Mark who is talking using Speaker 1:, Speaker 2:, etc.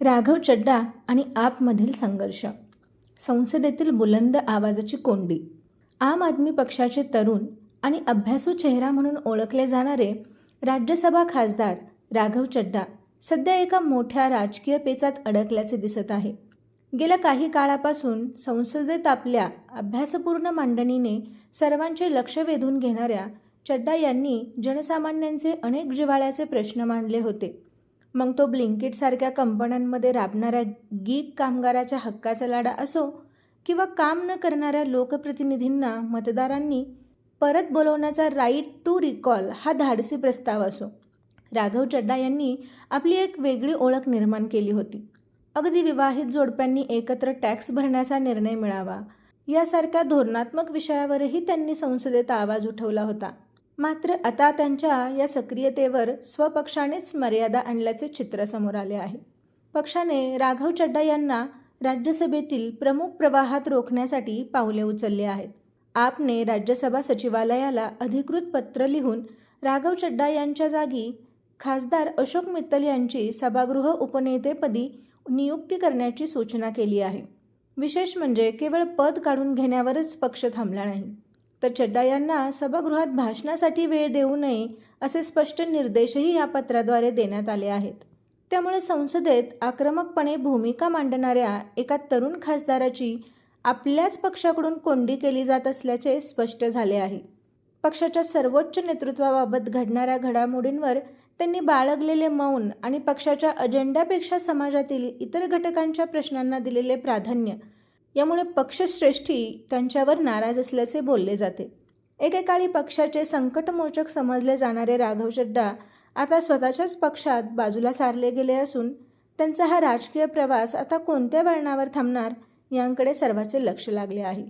Speaker 1: राघव चड्डा आणि आपमधील संघर्ष. संसदेतील बुलंद आवाजाची कोंडी. आम आदमी पक्षाचे तरुण आणि अभ्यासू चेहरा म्हणून ओळखले जाणारे राज्यसभा खासदार राघव चड्डा सध्या एका मोठ्या राजकीय पेचात अडकल्याचे दिसत आहे. गेल्या काही काळापासून संसदेत आपल्या अभ्यासपूर्ण मांडणीने सर्वांचे लक्ष वेधून घेणाऱ्या चड्डा यांनी जनसामान्यांचे अनेक जिव्हाळ्याचे प्रश्न मांडले होते. मग तो ब्लिंकिटसारख्या कंपन्यांमध्ये राबणाऱ्या गीग कामगाराच्या हक्काचा लढा असो किंवा काम न करणाऱ्या लोकप्रतिनिधींना मतदारांनी परत बोलवण्याचा राईट टू रिकॉल हा धाडसी प्रस्ताव असो, राघव चड्डा यांनी आपली एक वेगळी ओळख निर्माण केली होती. अगदी विवाहित जोडप्यांनी एकत्र टॅक्स भरण्याचा निर्णय मिळावा यासारख्या धोरणात्मक विषयावरही त्यांनी संसदेत आवाज उठवला होता. मात्र आता त्यांच्या या सक्रियतेवर स्वपक्षानेच मर्यादा आणल्याचे चित्र समोर आले आहे. पक्षाने राघव चड्डा यांना राज्यसभेतील प्रमुख प्रवाहात रोखण्यासाठी पावले उचलली आहेत. आपने राज्यसभा सचिवालयाला अधिकृत पत्र लिहून राघव चड्डा यांच्या जागी खासदार अशोक मित्तल यांची सभागृह उपनेतेपदी नियुक्ती करण्याची सूचना केली आहे. विशेष म्हणजे केवळ पद काढून घेण्यावरच पक्ष थांबला नाही, तर चड्डा यांना सभागृहात भाषणासाठी वेळ देऊ नये असे स्पष्ट निर्देशही या पत्राद्वारे देण्यात आले आहेत. त्यामुळे संसदेत आक्रमकपणे भूमिका मांडणाऱ्या एका तरुण खासदाराची आपल्याच पक्षाकडून कोंडी केली जात असल्याचे स्पष्ट झाले आहे. पक्षाच्या सर्वोच्च नेतृत्वाबाबत घडणाऱ्या घडामोडींवर त्यांनी बाळगलेले मौन आणि पक्षाच्या अजेंड्यापेक्षा समाजातील इतर घटकांच्या प्रश्नांना दिलेले प्राधान्य यामुळे पक्षश्रेष्ठी त्यांच्यावर नाराज असल्याचे बोलले जाते. एकेकाळी पक्षाचे संकटमोचक समजले जाणारे राघव चड्डा आता स्वतःच्याच पक्षात बाजूला सारले गेले असून त्यांचा हा राजकीय प्रवास आता कोणत्या वळणावर थांबणार याकडे सर्वांचे लक्ष लागले आहे.